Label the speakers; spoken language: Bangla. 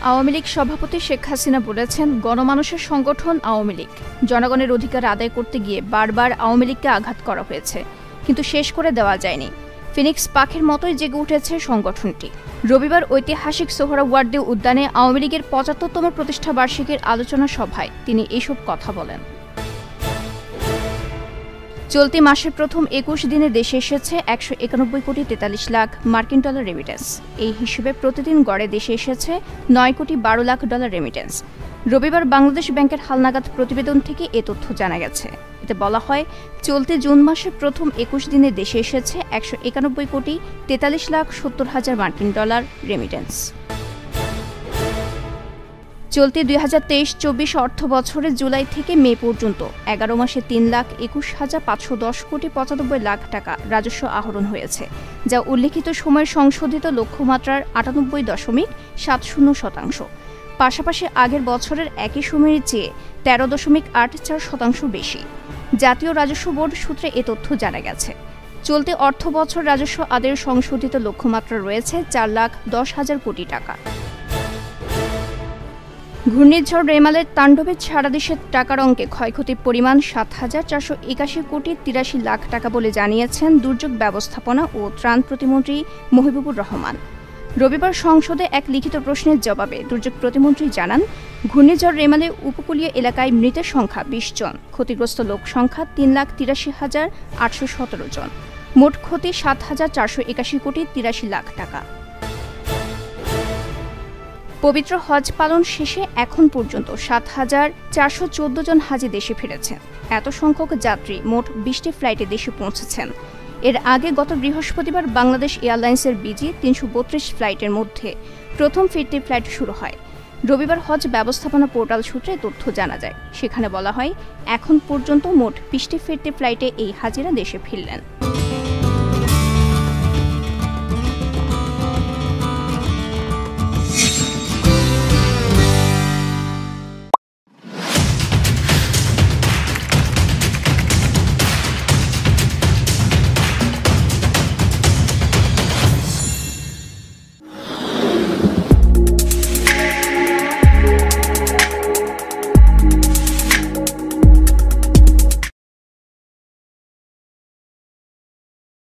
Speaker 1: আওয়ামী লীগ সভাপতি শেখ হাসিনা বলেছেন, গণমানুষের সংগঠন আওয়ামী লীগ। জনগণের অধিকার আদায় করতে গিয়ে বারবার আওয়ামী লীগকে আঘাত করা হয়েছে, কিন্তু শেষ করে দেওয়া যায়নি। ফিনিক্স পাখির মতোই জেগে উঠেছে সংগঠনটি। রবিবার ঐতিহাসিক সোহরাওয়ার্দী উদ্যানে আওয়ামী লীগের ৭৫তম প্রতিষ্ঠা বার্ষিকীর আলোচনা সভায় তিনি এসব কথা বলেন। চলতি মাসের প্রথম ২১ দিনে দেশে এসেছে ১৯১ কোটি ৪৩ লাখ মার্কিন ডলার রেমিটেন্স। এই হিসেবে প্রতিদিন গড়ে দেশে এসেছে ৯ কোটি ১২ লাখ ডলার রেমিটেন্স। রবিবার বাংলাদেশ ব্যাংকের হালনাগাদ প্রতিবেদন থেকে এ তথ্য জানা গেছে। এতে বলা হয়, চলতি জুন মাসের প্রথম ২১ দিনে দেশে এসেছে ১৯১ কোটি ৪৩ লাখ ৭০ হাজার মার্কিন ডলার রেমিটেন্স। চলতি ২০২৩-২৪ অর্থ বছরের জুলাই থেকে মে পর্যন্ত ১১ মাসে ৩,২১,৫১০ কোটি ৯৫ লাখ টাকা রাজস্ব আহরণ হয়েছে, যা উল্লেখিত সময়ের সংশোধিত লক্ষ্যমাত্রার ৯৮.৭০%। পাশাপাশি আগের বছরের একই সময়ের চেয়ে ১৩.৮৪% বেশি। জাতীয় রাজস্ব বোর্ড সূত্রে এ তথ্য জানা গেছে। চলতি অর্থ বছর রাজস্ব আদায়ের সংশোধিত লক্ষ্যমাত্রা রয়েছে ৪,১০,০০০ কোটি টাকা। ঘূর্ণিঝড় রেমালের তাণ্ডবে সারা দেশের টাকার অঙ্কে ক্ষয়ক্ষতির পরিমাণ ৭,৪৮১ কোটি ৮৩ লাখ টাকা বলে জানিয়েছেন দুর্যোগ ব্যবস্থাপনা ও ত্রাণ প্রতিমন্ত্রী মহিবুবুর রহমান। রবিবার সংসদে এক লিখিত প্রশ্নের জবাবে দুর্যোগ প্রতিমন্ত্রী জানান, ঘূর্ণিঝড় রেমালে উপকূলীয় এলাকায় মৃতের সংখ্যা ২০ জন, ক্ষতিগ্রস্ত লোক সংখ্যা ৩,৮৩,৮১৭ জন। মোট ক্ষতি ৭,৪৮১ কোটি ৮৩ লাখ টাকা। পবিত্র হজ পালন শেষে এখন পর্যন্ত ৭,৪১৪ জন হাজি দেশে ফিরেছেন। এত সংখ্যক যাত্রী মোট ২০টি ফ্লাইটে দেশে পৌঁছেছেন। এর আগে গত বৃহস্পতিবার বাংলাদেশ এয়ারলাইন্সের বিজি ৩৩২ ফ্লাইটের মধ্যে প্রথম ফিরতি ফ্লাইট শুরু হয়। রবিবার হজ ব্যবস্থাপনা পোর্টাল সূত্রে তথ্য জানা যায়। সেখানে বলা হয়, এখন পর্যন্ত মোট ২০টি ফিরতি ফ্লাইটে এই হাজিরা দেশে ফিরলেন।